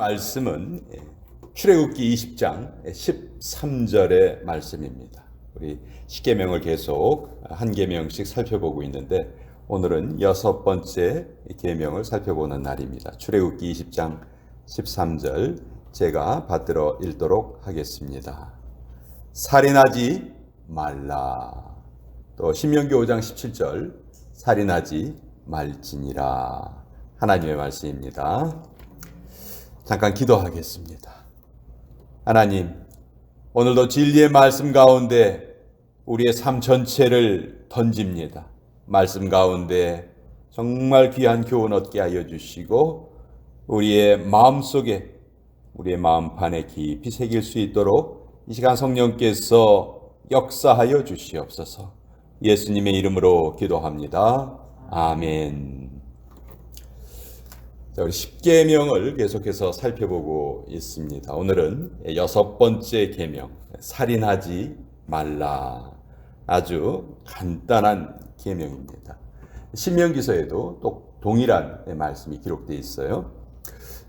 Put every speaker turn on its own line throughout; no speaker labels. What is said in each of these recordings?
말씀은 출애굽기 20장 13절의 말씀입니다. 우리 십계명을 계속 한 계명씩 살펴보고 있는데 오늘은 6번째 계명을 살펴보는 날입니다. 출애굽기 20장 13절 제가 받들어 읽도록 하겠습니다. 살인하지 말라. 또 신명기 5장 17절 살인하지 말지니라. 하나님의 말씀입니다. 잠깐 기도하겠습니다. 하나님, 오늘도 진리의 말씀 가운데 우리의 삶 전체를 던집니다. 말씀 가운데 정말 귀한 교훈 얻게 하여 주시고 우리의 마음속에 우리의 마음판에 깊이 새길 수 있도록 이 시간 성령께서 역사하여 주시옵소서. 예수님의 이름으로 기도합니다. 아멘. 자, 우리 십계명을 계속해서 살펴보고 있습니다. 오늘은 6번째 계명, 살인하지 말라. 아주 간단한 계명입니다. 신명기서에도 또 동일한 말씀이 기록되어 있어요.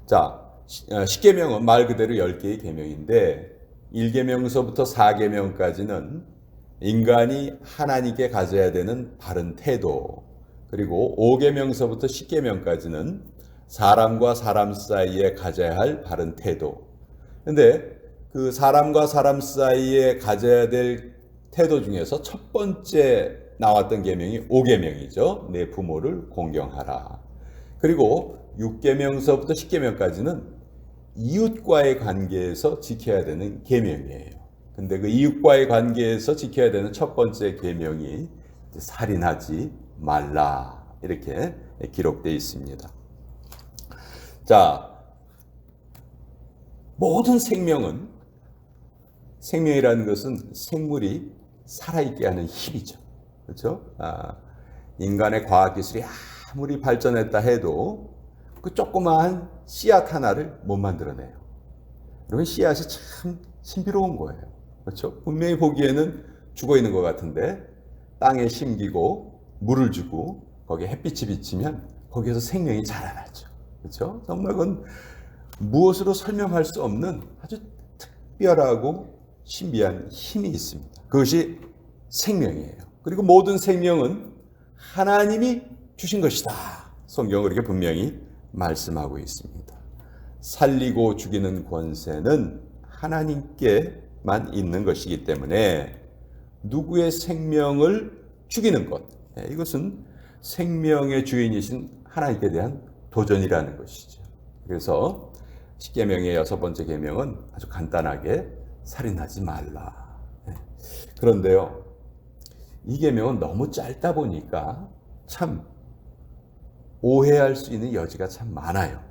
자, 십계명은 말 그대로 10개의 계명인데 1계명서부터 4계명까지는 인간이 하나님께 가져야 되는 바른 태도, 그리고 5계명서부터 10계명까지는 사람과 사람 사이에 가져야 할 바른 태도. 근데 그 사람과 사람 사이에 가져야 될 태도 중에서 첫 번째 나왔던 계명이 5계명이죠. 내 부모를 공경하라. 그리고 6계명서부터 10계명까지는 이웃과의 관계에서 지켜야 되는 계명이에요. 근데 그 이웃과의 관계에서 지켜야 되는 첫 번째 계명이 살인하지 말라. 이렇게 기록되어 있습니다. 자, 모든 생명이라는 것은 생물이 살아있게 하는 힘이죠. 그렇죠? 인간의 과학기술이 아무리 발전했다 해도 그 조그마한 씨앗 하나를 못 만들어내요. 여러분, 씨앗이 참 신비로운 거예요. 그렇죠? 분명히 보기에는 죽어 있는 것 같은데 땅에 심기고 물을 주고 거기에 햇빛이 비치면 거기에서 생명이 자라나죠. 그렇죠? 정말 그건 무엇으로 설명할 수 없는 아주 특별하고 신비한 힘이 있습니다. 그것이 생명이에요. 그리고 모든 생명은 하나님이 주신 것이다. 성경은 그렇게 분명히 말씀하고 있습니다. 살리고 죽이는 권세는 하나님께만 있는 것이기 때문에 누구의 생명을 죽이는 것, 이것은 생명의 주인이신 하나님께 대한 도전이라는 것이죠. 그래서 십계명의 6번째 계명은 아주 간단하게 살인하지 말라. 그런데요, 이 계명은 너무 짧다 보니까 참 오해할 수 있는 여지가 참 많아요.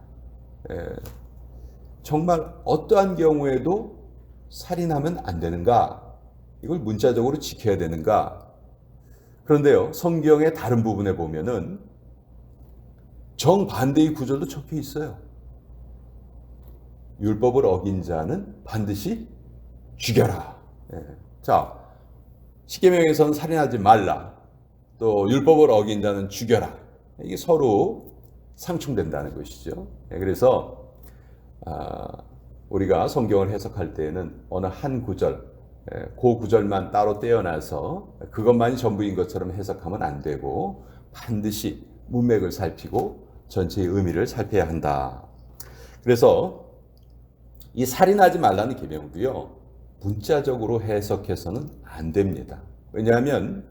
정말 어떠한 경우에도 살인하면 안 되는가? 이걸 문자적으로 지켜야 되는가? 그런데요, 성경의 다른 부분에 보면은 정반대의 구절도 적혀 있어요. 율법을 어긴 자는 반드시 죽여라. 자, 십계명에서는 살인하지 말라. 또 율법을 어긴 자는 죽여라. 이게 서로 상충된다는 것이죠. 그래서 우리가 성경을 해석할 때에는 어느 한 구절, 그 구절만 따로 떼어놔서 그것만이 전부인 것처럼 해석하면 안 되고 반드시 문맥을 살피고 전체의 의미를 살펴야 한다. 그래서 이 살인하지 말라는 계명도요, 문자적으로 해석해서는 안 됩니다. 왜냐하면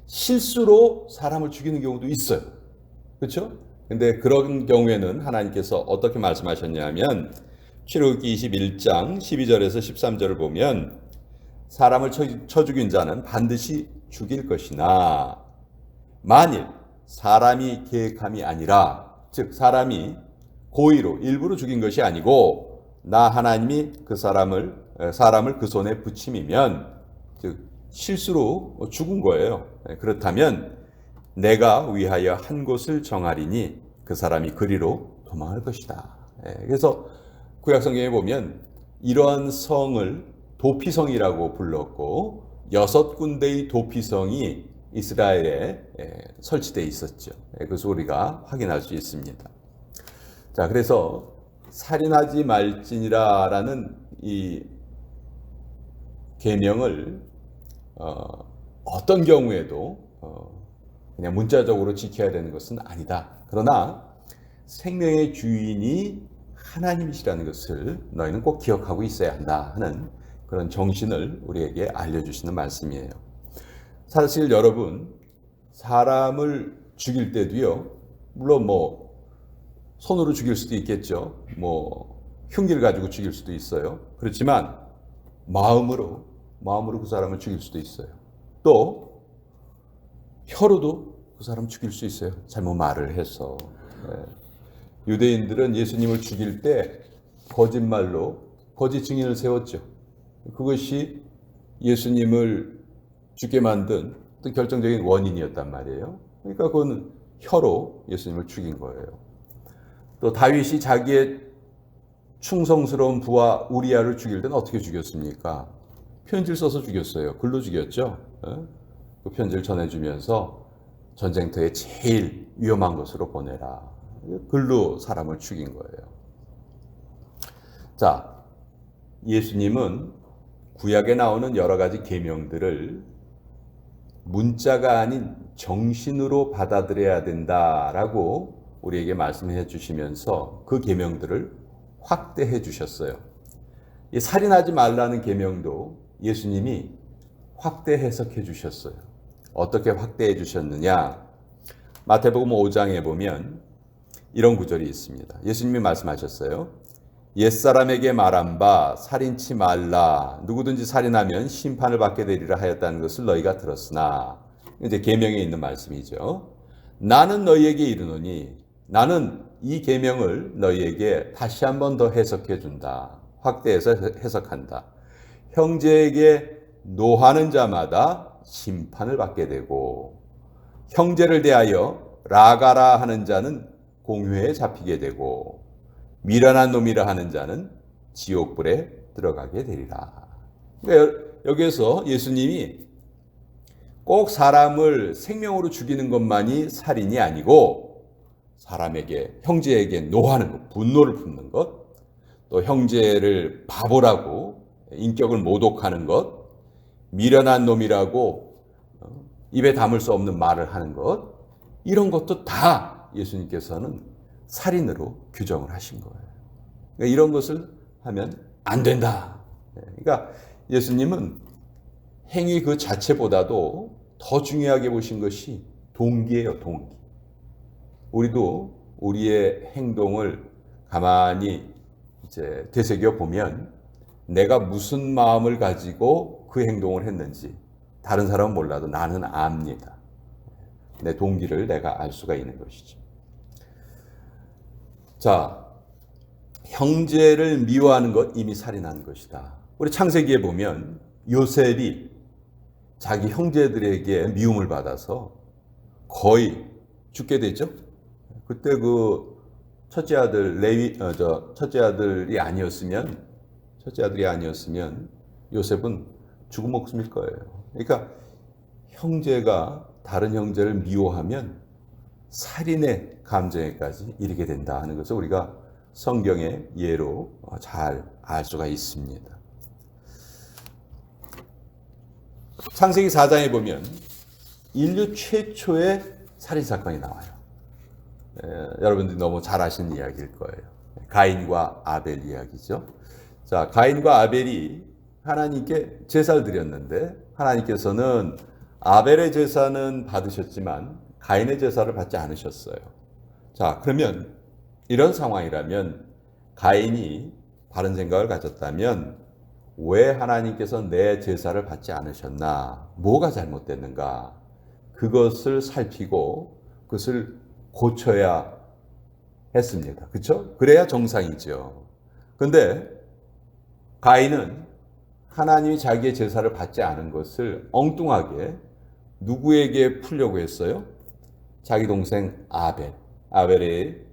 실수로 사람을 죽이는 경우도 있어요. 그렇죠? 근데 그런 경우에는 하나님께서 어떻게 말씀하셨냐면 출애굽기 21장 12절에서 13절을 보면 사람을 쳐 죽인 자는 반드시 죽일 것이나 만일 사람이 계획함이 아니라, 즉 사람이 고의로 일부러 죽인 것이 아니고 나 하나님이 그 사람을 그 손에 붙임이면, 즉 실수로 죽은 거예요. 그렇다면 내가 위하여 한 곳을 정하리니 그 사람이 그리로 도망할 것이다. 그래서 구약성경에 보면 이러한 성을 도피성이라고 불렀고 6군데의 도피성이 이스라엘에 설치되어 있었죠. 그것을 우리가 확인할 수 있습니다. 자, 그래서 살인하지 말지니라라는 이 계명을 어떤 경우에도 그냥 문자적으로 지켜야 되는 것은 아니다. 그러나 생명의 주인이 하나님이시라는 것을 너희는 꼭 기억하고 있어야 한다 하는 그런 정신을 우리에게 알려주시는 말씀이에요. 사실 여러분, 사람을 죽일 때도요, 물론 손으로 죽일 수도 있겠죠. 흉기를 가지고 죽일 수도 있어요. 그렇지만 마음으로 그 사람을 죽일 수도 있어요. 또 혀로도 그 사람 죽일 수 있어요. 잘못 말을 해서. 유대인들은 예수님을 죽일 때 거짓말로 거짓 증인을 세웠죠. 그것이 예수님을 죽게 만든 또 결정적인 원인이었단 말이에요. 그러니까 그건 혀로 예수님을 죽인 거예요. 또 다윗이 자기의 충성스러운 부하 우리아를 죽일 때는 어떻게 죽였습니까? 편지를 써서 죽였어요. 글로 죽였죠. 그 편지를 전해주면서 전쟁터에 제일 위험한 곳으로 보내라. 글로 사람을 죽인 거예요. 자, 예수님은 구약에 나오는 여러 가지 계명들을 문자가 아닌 정신으로 받아들여야 된다라고 우리에게 말씀해 주시면서 그 계명들을 확대해 주셨어요. 이 살인하지 말라는 계명도 예수님이 확대 해석해 주셨어요. 어떻게 확대해 주셨느냐? 마태복음 5장에 보면 이런 구절이 있습니다. 예수님이 말씀하셨어요. 옛사람에게 말한 바 살인치 말라. 누구든지 살인하면 심판을 받게 되리라 하였다는 것을 너희가 들었으나, 이제 계명에 있는 말씀이죠. 나는 너희에게 이르노니, 나는 이 계명을 너희에게 다시 한 번 더 해석해 준다. 확대해서 해석한다. 형제에게 노하는 자마다 심판을 받게 되고, 형제를 대하여 라가라 하는 자는 공회에 잡히게 되고, 미련한 놈이라 하는 자는 지옥불에 들어가게 되리라. 그러니까 여기에서 예수님이 꼭 사람을 생명으로 죽이는 것만이 살인이 아니고, 사람에게, 형제에게 노하는 것, 분노를 품는 것, 또 형제를 바보라고 인격을 모독하는 것, 미련한 놈이라고 입에 담을 수 없는 말을 하는 것, 이런 것도 다 예수님께서는 살인으로 규정을 하신 거예요. 그러니까 이런 것을 하면 안 된다. 그러니까 예수님은 행위 그 자체보다도 더 중요하게 보신 것이 동기예요, 동기. 우리도 우리의 행동을 가만히 이제 되새겨 보면 내가 무슨 마음을 가지고 그 행동을 했는지 다른 사람은 몰라도 나는 압니다. 내 동기를 내가 알 수가 있는 것이죠. 자, 형제를 미워하는 것 이미 살인한 것이다. 우리 창세기에 보면 요셉이 자기 형제들에게 미움을 받아서 거의 죽게 되죠. 그때 그 첫째 아들이 아니었으면 요셉은 죽은 목숨일 거예요. 그러니까 형제가 다른 형제를 미워하면 살인의 감정에까지 이르게 된다 하는 것을 우리가 성경의 예로 잘 알 수가 있습니다. 창세기 4장에 보면 인류 최초의 살인사건이 나와요. 여러분들이 너무 잘 아시는 이야기일 거예요. 가인과 아벨 이야기죠. 자, 가인과 아벨이 하나님께 제사를 드렸는데 하나님께서는 아벨의 제사는 받으셨지만 가인의 제사를 받지 않으셨어요. 자, 그러면 이런 상황이라면 가인이 바른 생각을 가졌다면 왜 하나님께서 내 제사를 받지 않으셨나? 뭐가 잘못됐는가? 그것을 살피고 그것을 고쳐야 했습니다. 그렇죠? 그래야 정상이죠. 그런데 가인은 하나님이 자기의 제사를 받지 않은 것을 엉뚱하게 누구에게 풀려고 했어요? 자기 동생 아벨의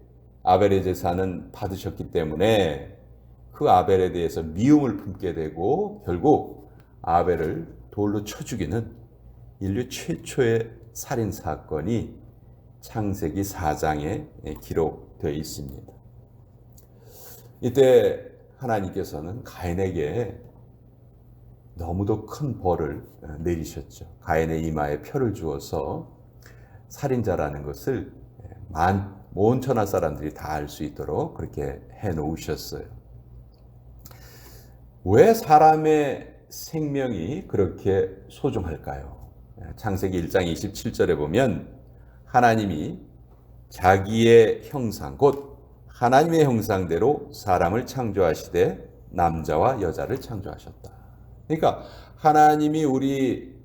제사는 받으셨기 때문에 그 아벨에 대해서 미움을 품게 되고 결국 아벨을 돌로 쳐 죽이는 인류 최초의 살인 사건이 창세기 4장에 기록되어 있습니다. 이때 하나님께서는 가인에게 너무도 큰 벌을 내리셨죠. 가인의 이마에 표를 주어서 살인자라는 것을 온 천하 사람들이 다 알 수 있도록 그렇게 해놓으셨어요. 왜 사람의 생명이 그렇게 소중할까요? 창세기 1장 27절에 보면 하나님이 자기의 형상, 곧 하나님의 형상대로 사람을 창조하시되 남자와 여자를 창조하셨다. 그러니까 하나님이 우리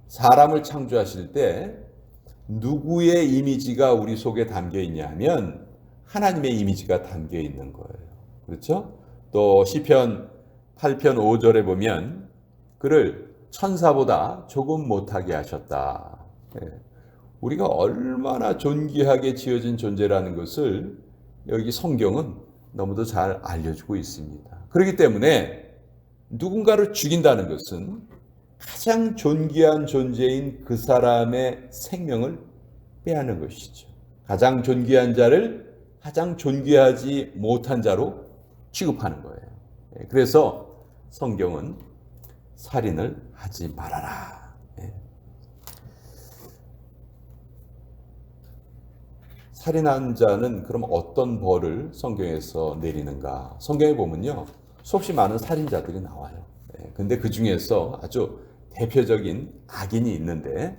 사람을 창조하실 때 누구의 이미지가 우리 속에 담겨 있냐 하면 하나님의 이미지가 담겨 있는 거예요. 그렇죠? 또 시편 8편 5절에 보면 그를 천사보다 조금 못하게 하셨다. 우리가 얼마나 존귀하게 지어진 존재라는 것을 여기 성경은 너무도 잘 알려주고 있습니다. 그렇기 때문에 누군가를 죽인다는 것은 가장 존귀한 존재인 그 사람의 생명을 빼앗는 것이죠. 가장 존귀한 자를 가장 존귀하지 못한 자로 취급하는 거예요. 그래서 성경은 살인을 하지 말아라. 살인한 자는 그럼 어떤 벌을 성경에서 내리는가? 성경에 보면요, 수없이 많은 살인자들이 나와요. 근데 그 중에서 아주 대표적인 악인이 있는데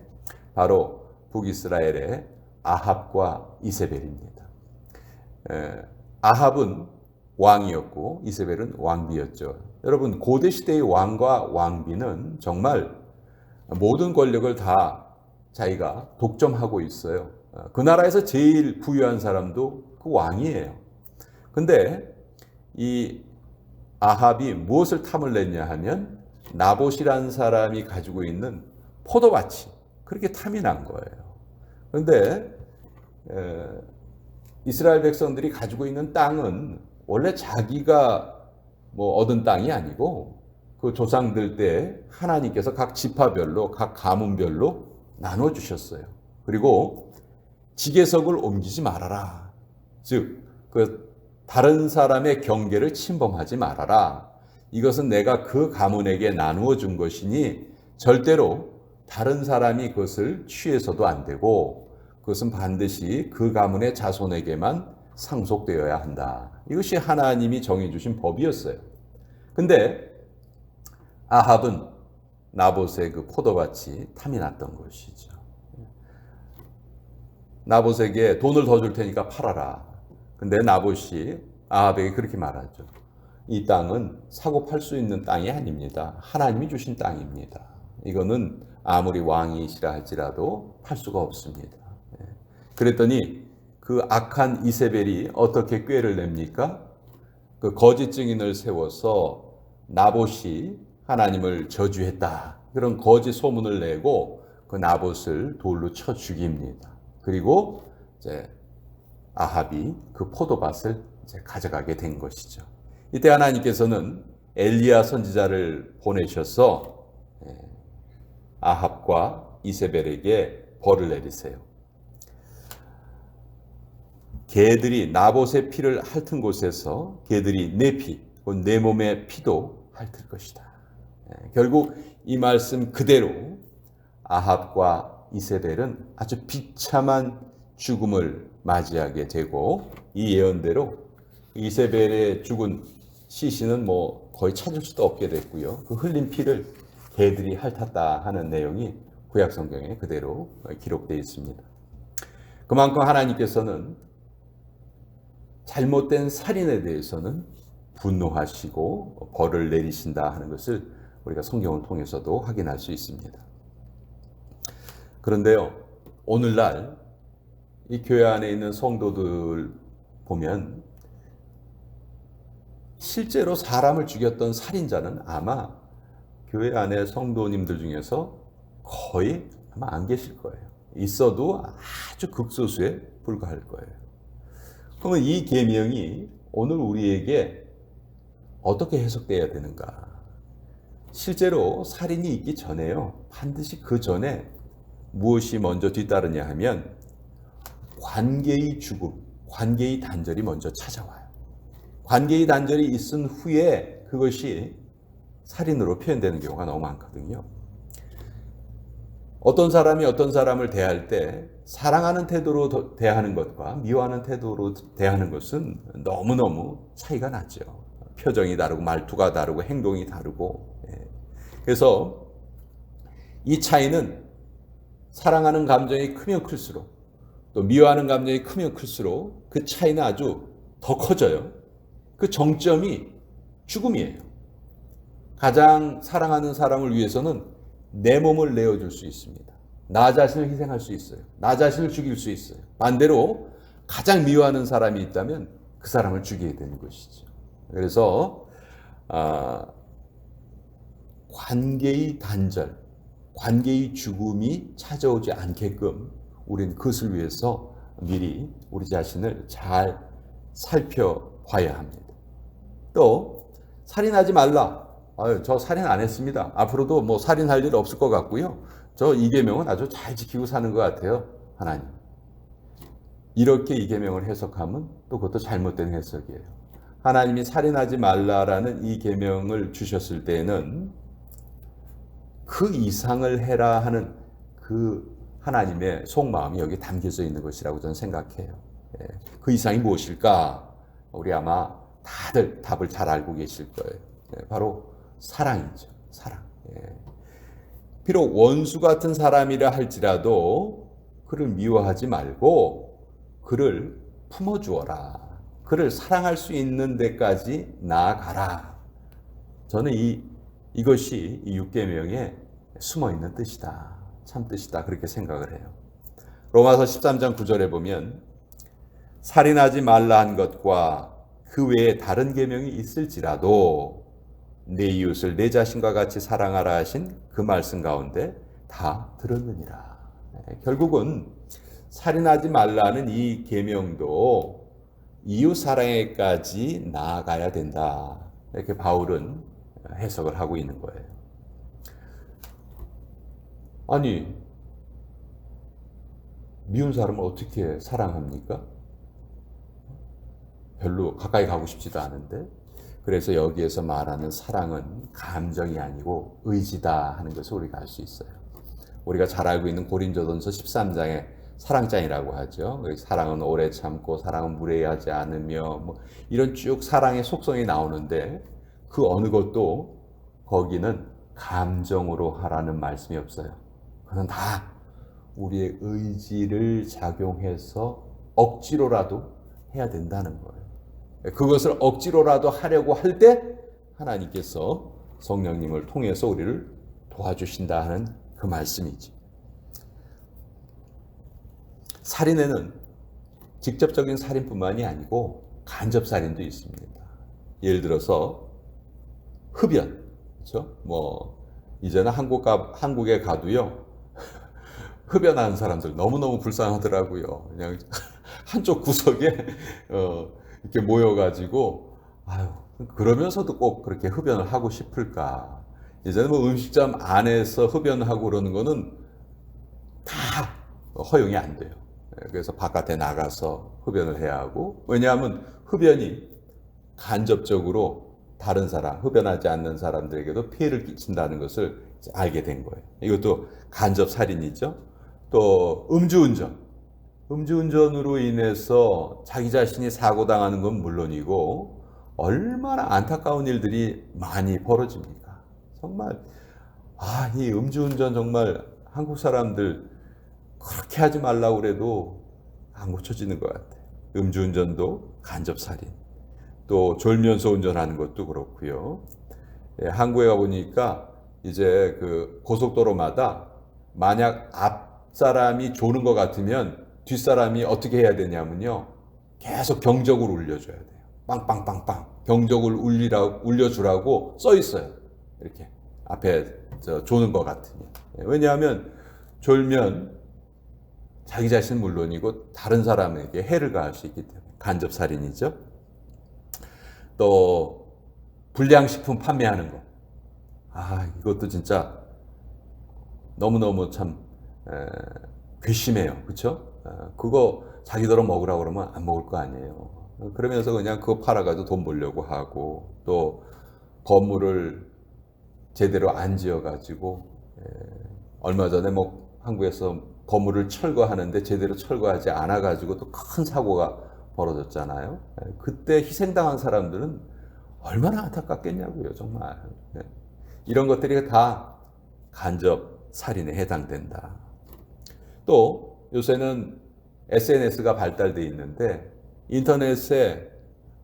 바로 북이스라엘의 아합과 이세벨입니다. 아합은 왕이었고 이세벨은 왕비였죠. 여러분, 고대 시대의 왕과 왕비는 정말 모든 권력을 다 자기가 독점하고 있어요. 그 나라에서 제일 부유한 사람도 그 왕이에요. 근데 이 아합이 무엇을 탐을 냈냐 하면 나봇이라는 사람이 가지고 있는 포도밭이 그렇게 탐이 난 거예요. 그런데 이스라엘 백성들이 가지고 있는 땅은 원래 자기가 얻은 땅이 아니고 그 조상들 때 하나님께서 각 지파별로 각 가문별로 나눠주셨어요. 그리고 지계석을 옮기지 말아라. 즉, 그 다른 사람의 경계를 침범하지 말아라. 이것은 내가 그 가문에게 나누어 준 것이니 절대로 다른 사람이 그것을 취해서도 안 되고 그것은 반드시 그 가문의 자손에게만 상속되어야 한다. 이것이 하나님이 정해주신 법이었어요. 근데 아합은 나봇의 그 포도밭이 탐이 났던 것이죠. 나봇에게 돈을 더 줄 테니까 팔아라. 근데 나봇이 아합에게 그렇게 말하죠. 이 땅은 사고 팔 수 있는 땅이 아닙니다. 하나님이 주신 땅입니다. 이거는 아무리 왕이시라 할지라도 팔 수가 없습니다. 그랬더니 그 악한 이세벨이 어떻게 꾀를 냅니까? 그 거짓 증인을 세워서 나봇이 하나님을 저주했다. 그런 거짓 소문을 내고 그 나봇을 돌로 쳐 죽입니다. 그리고 이제 아합이 그 포도밭을 이제 가져가게 된 것이죠. 이때 하나님께서는 엘리야 선지자를 보내셔서 아합과 이세벨에게 벌을 내리세요. 개들이 나봇의 피를 핥은 곳에서 개들이 내 피, 내 몸의 피도 핥을 것이다. 결국 이 말씀 그대로 아합과 이세벨은 아주 비참한 죽음을 맞이하게 되고 이 예언대로 이세벨의 죽은 시신은 거의 찾을 수도 없게 됐고요. 그 흘린 피를 개들이 핥았다 하는 내용이 구약 성경에 그대로 기록되어 있습니다. 그만큼 하나님께서는 잘못된 살인에 대해서는 분노하시고 벌을 내리신다 하는 것을 우리가 성경을 통해서도 확인할 수 있습니다. 그런데요, 오늘날 이 교회 안에 있는 성도들 보면 실제로 사람을 죽였던 살인자는 아마 교회 안에 성도님들 중에서 거의 아마 안 계실 거예요. 있어도 아주 극소수에 불과할 거예요. 그러면 이 계명이 오늘 우리에게 어떻게 해석돼야 되는가? 실제로 살인이 있기 전에요. 반드시 그 전에 무엇이 먼저 뒤따르냐 하면 관계의 죽음, 관계의 단절이 먼저 찾아와요. 관계의 단절이 있은 후에 그것이 살인으로 표현되는 경우가 너무 많거든요. 어떤 사람이 어떤 사람을 대할 때 사랑하는 태도로 대하는 것과 미워하는 태도로 대하는 것은 너무너무 차이가 나죠. 표정이 다르고 말투가 다르고 행동이 다르고. 그래서 이 차이는 사랑하는 감정이 크면 클수록 또 미워하는 감정이 크면 클수록 그 차이는 아주 더 커져요. 그 정점이 죽음이에요. 가장 사랑하는 사람을 위해서는 내 몸을 내어줄 수 있습니다. 나 자신을 희생할 수 있어요. 나 자신을 죽일 수 있어요. 반대로 가장 미워하는 사람이 있다면 그 사람을 죽여야 되는 것이죠. 그래서 관계의 단절, 관계의 죽음이 찾아오지 않게끔 우리는 그것을 위해서 미리 우리 자신을 잘 살펴봐야 합니다. 또 살인하지 말라. 저 살인 안 했습니다. 앞으로도 뭐 살인할 일 없을 것 같고요. 저 이 계명은 아주 잘 지키고 사는 것 같아요. 하나님. 이렇게 이 계명을 해석하면 또 그것도 잘못된 해석이에요. 하나님이 살인하지 말라라는 이 계명을 주셨을 때는 그 이상을 해라 하는 그 하나님의 속마음이 여기 담겨져 있는 것이라고 저는 생각해요. 그 이상이 무엇일까? 우리 아마 다들 답을 잘 알고 계실 거예요. 바로 사랑이죠. 사랑. 비록 원수 같은 사람이라 할지라도 그를 미워하지 말고 그를 품어주어라. 그를 사랑할 수 있는 데까지 나아가라. 저는 이것이 이 6계명에 숨어있는 뜻이다. 참 뜻이다. 그렇게 생각을 해요. 로마서 13장 9절에 보면 살인하지 말라 한 것과 그 외에 다른 계명이 있을지라도 내 이웃을 내 자신과 같이 사랑하라 하신 그 말씀 가운데 다 들었느니라. 결국은 살인하지 말라는 이 계명도 이웃 사랑에까지 나아가야 된다. 이렇게 바울은 해석을 하고 있는 거예요. 아니, 미운 사람을 어떻게 사랑합니까? 별로 가까이 가고 싶지도 않은데. 그래서 여기에서 말하는 사랑은 감정이 아니고 의지다 하는 것을 우리가 알 수 있어요. 우리가 잘 알고 있는 고린도전서 13장의 사랑장이라고 하죠. 사랑은 오래 참고 사랑은 무례하지 않으며 뭐 이런 쭉 사랑의 속성이 나오는데 그 어느 것도 거기는 감정으로 하라는 말씀이 없어요. 그건 다 우리의 의지를 작용해서 억지로라도 해야 된다는 거예요. 그것을 억지로라도 하려고 할 때 하나님께서 성령님을 통해서 우리를 도와주신다 하는 그 말씀이지. 살인에는 직접적인 살인뿐만이 아니고 간접살인도 있습니다. 예를 들어서 흡연, 그렇죠? 뭐 이제는 한국에 가도요. 흡연하는 사람들 너무너무 불쌍하더라고요. 그냥 한쪽 구석에 이렇게 모여가지고 그러면서도 꼭 그렇게 흡연을 하고 싶을까? 이제는 뭐 음식점 안에서 흡연하고 그러는 거는 다 허용이 안 돼요. 그래서 바깥에 나가서 흡연을 해야 하고, 왜냐하면 흡연이 간접적으로 다른 사람, 흡연하지 않는 사람들에게도 피해를 끼친다는 것을 알게 된 거예요. 이것도 간접 살인이죠. 또 음주운전으로 인해서 자기 자신이 사고당하는 건 물론이고 얼마나 안타까운 일들이 많이 벌어집니까? 정말 이 음주운전 정말 한국 사람들 그렇게 하지 말라고 그래도 안 고쳐지는 것 같아요. 음주운전도 간접살인, 또 졸면서 운전하는 것도 그렇고요. 한국에 가보니까 이제 그 고속도로마다 만약 앞 사람이 조는 것 같으면 뒷사람이 어떻게 해야 되냐면요. 계속 경적을 울려줘야 돼요. 빵빵빵빵. 경적을 울려주라고 써 있어요. 이렇게. 앞에 조는 것 같으면. 왜냐하면 졸면 자기 자신 물론이고 다른 사람에게 해를 가할 수 있기 때문에. 간접살인이죠. 또 불량식품 판매하는 거. 이것도 진짜 너무너무 참 괘씸해요. 그렇죠? 그거 자기들은 먹으라고 그러면 안 먹을 거 아니에요. 그러면서 그냥 그거 팔아가지고 돈 벌려고 하고, 또 건물을 제대로 안 지어가지고, 얼마 전에 뭐 한국에서 건물을 철거하는데 제대로 철거하지 않아가지고 또 큰 사고가 벌어졌잖아요. 그때 희생당한 사람들은 얼마나 안타깝겠냐고요, 정말. 이런 것들이 다 간접 살인에 해당된다. 또 요새는 SNS가 발달돼 있는데 인터넷에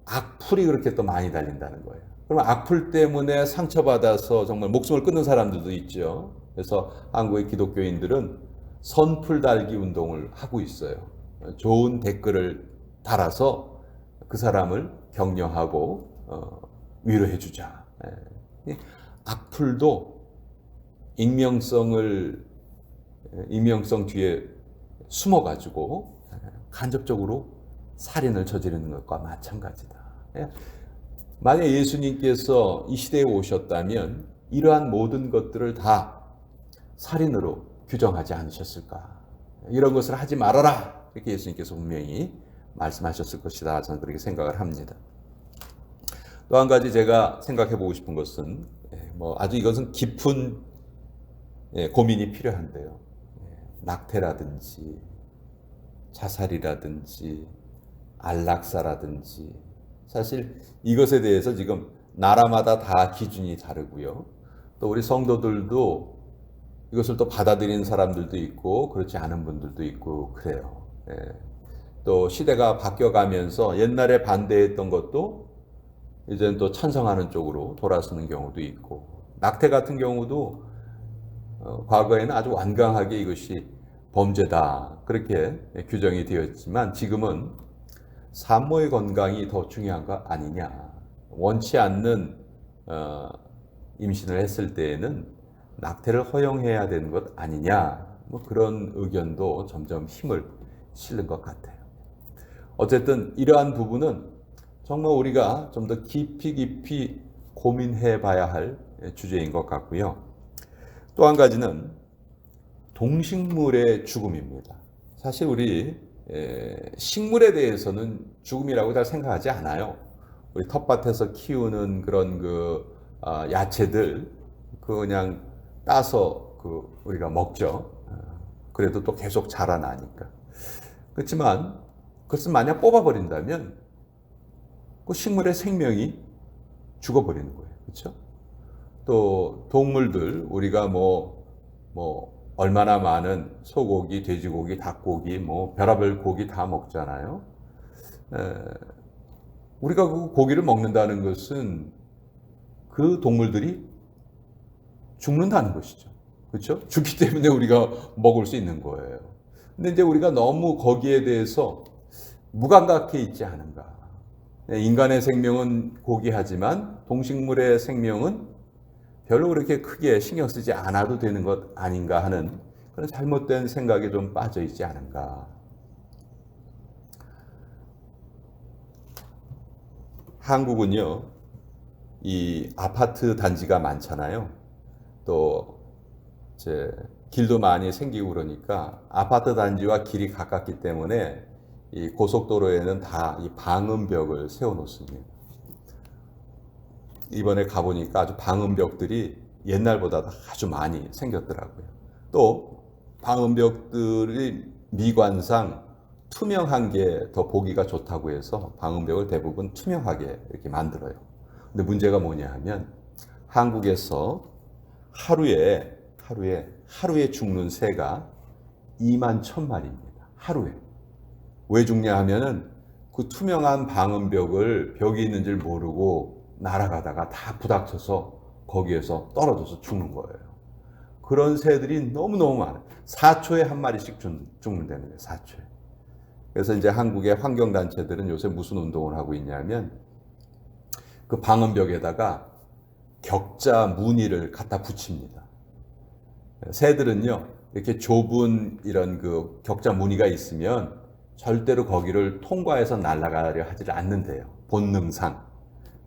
악플이 그렇게 또 많이 달린다는 거예요. 그럼 악플 때문에 상처받아서 정말 목숨을 끊는 사람들도 있죠. 그래서 한국의 기독교인들은 선풀 달기 운동을 하고 있어요. 좋은 댓글을 달아서 그 사람을 격려하고 위로해 주자. 악플도 익명성 뒤에 숨어가지고 간접적으로 살인을 저지르는 것과 마찬가지다. 만약 예수님께서 이 시대에 오셨다면 이러한 모든 것들을 다 살인으로 규정하지 않으셨을까? 이런 것을 하지 말아라. 이렇게 예수님께서 분명히 말씀하셨을 것이다. 저는 그렇게 생각을 합니다. 또 한 가지 제가 생각해 보고 싶은 것은 아주 이것은 깊은 고민이 필요한데요. 낙태라든지 자살이라든지 안락사라든지 사실 이것에 대해서 지금 나라마다 다 기준이 다르고요. 또 우리 성도들도 이것을 또 받아들이는 사람들도 있고 그렇지 않은 분들도 있고 그래요. 또 시대가 바뀌어가면서 옛날에 반대했던 것도 이제는 또 찬성하는 쪽으로 돌아서는 경우도 있고, 낙태 같은 경우도 과거에는 아주 완강하게 이것이 범죄다 그렇게 규정이 되었지만 지금은 산모의 건강이 더 중요한 거 아니냐, 원치 않는 임신을 했을 때에는 낙태를 허용해야 되는 것 아니냐, 그런 의견도 점점 힘을 실는 것 같아요. 어쨌든 이러한 부분은 정말 우리가 좀 더 깊이 고민해 봐야 할 주제인 것 같고요. 또 한 가지는 동식물의 죽음입니다. 사실 우리 식물에 대해서는 죽음이라고 잘 생각하지 않아요. 우리 텃밭에서 키우는 그런 야채들 그냥 따서 우리가 먹죠. 그래도 또 계속 자라나니까. 그렇지만 그것을 만약 뽑아버린다면 그 식물의 생명이 죽어버리는 거예요. 그렇죠? 또 동물들 우리가 얼마나 많은 소고기, 돼지고기, 닭고기, 별의별 고기 다 먹잖아요. 우리가 그 고기를 먹는다는 것은 그 동물들이 죽는다는 것이죠. 그렇죠? 죽기 때문에 우리가 먹을 수 있는 거예요. 근데 이제 우리가 너무 거기에 대해서 무감각해 있지 않은가. 인간의 생명은 고귀하지만 동식물의 생명은 별로 그렇게 크게 신경 쓰지 않아도 되는 것 아닌가 하는 그런 잘못된 생각에 좀 빠져 있지 않은가. 한국은요, 이 아파트 단지가 많잖아요. 또 길도 많이 생기고 그러니까 아파트 단지와 길이 가깝기 때문에 이 고속도로에는 다 이 방음벽을 세워 놓습니다. 이번에 가보니까 아주 방음벽들이 옛날보다 아주 많이 생겼더라고요. 또 방음벽들이 미관상 투명한 게 더 보기가 좋다고 해서 방음벽을 대부분 투명하게 이렇게 만들어요. 근데 문제가 뭐냐 하면 한국에서 하루에 죽는 새가 2만 1,000마리입니다. 하루에. 왜 죽냐 하면은 그 투명한 방음벽을 벽이 있는 줄 모르고 날아가다가 다 부닥쳐서 거기에서 떨어져서 죽는 거예요. 그런 새들이 너무너무 많아요. 4초에 한 마리씩 죽는다는 거예요. 4초에. 그래서 이제 한국의 환경단체들은 요새 무슨 운동을 하고 있냐면 그 방음벽에다가 격자 무늬를 갖다 붙입니다. 새들은요, 이렇게 좁은 이런 그 격자 무늬가 있으면 절대로 거기를 통과해서 날아가려 하지 않는데요. 본능상.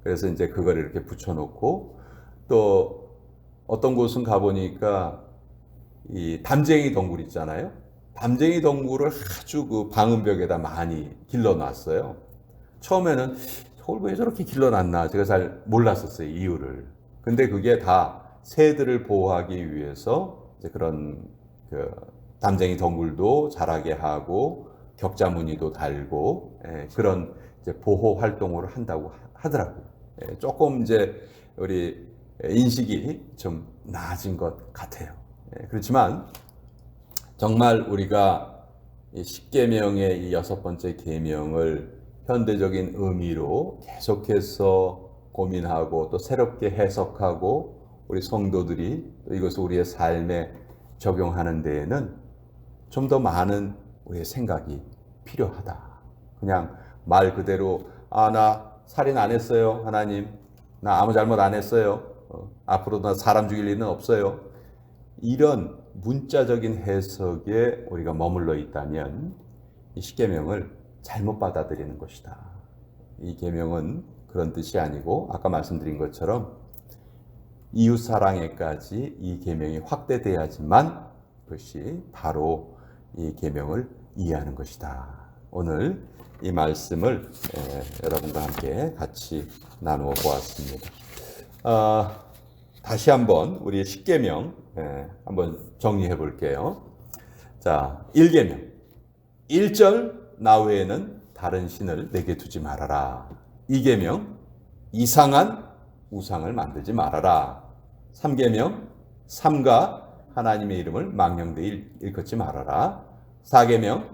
그래서 이제 그걸 이렇게 붙여놓고, 또 어떤 곳은 가보니까 이 담쟁이 덩굴 있잖아요. 담쟁이 덩굴을 아주 그 방음벽에다 많이 길러놨어요. 처음에는 저걸 왜 저렇게 길러놨나 제가 잘 몰랐었어요, 이유를. 근데 그게 다 새들을 보호하기 위해서 이제 그런 그 담쟁이 덩굴도 자라게 하고 격자 무늬도 달고 그런 이제 보호 활동을 한다고 하더라고요. 조금 이제 우리 인식이 좀 나아진 것 같아요. 그렇지만 정말 우리가 이 십계명의 이 6번째 계명을 현대적인 의미로 계속해서 고민하고 또 새롭게 해석하고 우리 성도들이 또 이것을 우리의 삶에 적용하는 데에는 좀 더 많은 우리의 생각이 필요하다. 그냥 말 그대로 나 살인 안 했어요, 하나님. 나 아무 잘못 안 했어요. 앞으로 나 사람 죽일 일은 없어요. 이런 문자적인 해석에 우리가 머물러 있다면 이 십계명을 잘못 받아들이는 것이다. 이 계명은 그런 뜻이 아니고 아까 말씀드린 것처럼 이웃 사랑에까지 이 계명이 확대돼야지만 그것이 바로 이 계명을 이해하는 것이다. 오늘 이 말씀을 여러분과 함께 같이 나누어 보았습니다. 다시 한번 우리 십계명 한번 정리해 볼게요. 자, 1계명 1절 나 외에는 다른 신을 내게 두지 말아라. 2계명 이상한 우상을 만들지 말아라. 3계명 삼가 하나님의 이름을 망령되이 일컫지 말아라. 4계명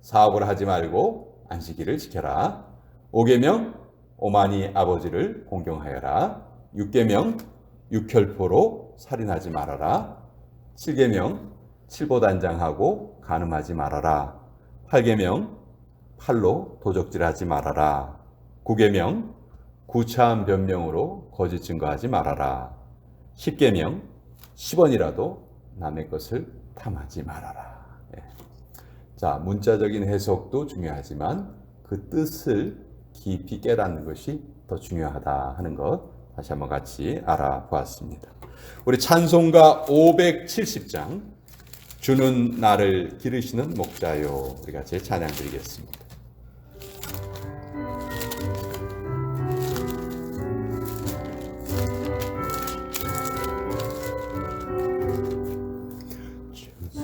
사업을 하지 말고 안식일을 지켜라. 5계명 오만이 아버지를 공경하여라. 6계명 육혈포로 살인하지 말아라. 7계명 칠보단장하고 간음하지 말아라. 8계명 팔로 도적질하지 말아라. 9계명 구차한 변명으로 거짓 증거하지 말아라. 10계명 10원이라도 남의 것을 탐하지 말아라. 자, 문자적인 해석도 중요하지만 그 뜻을 깊이 깨닫는 것이 더 중요하다 하는 것 다시 한번 같이 알아보았습니다. 우리 찬송가 570장 주는 나를 기르시는 목자요, 우리 같이 찬양 드리겠습니다.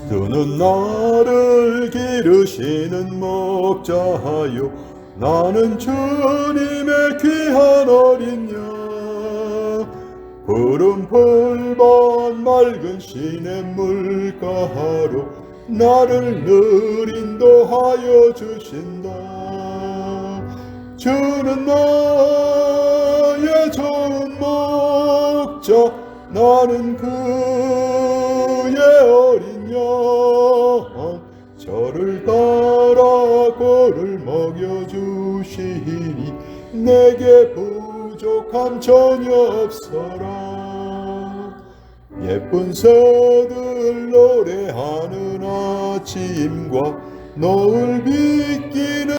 주는 나를 기르시는 목자요, 나는 주님의 귀한 어린 양. 푸른 풀밭 맑은 시냇물가로 나를 늘 인도하여 주신다. 주는 나의 좋은 목자, 나는 그의 어린 양. 저를 따라 꼴을 먹여주시니 내게 부족함 전혀 없어라. 예쁜 새들 노래하는 아침과 노을 비끼는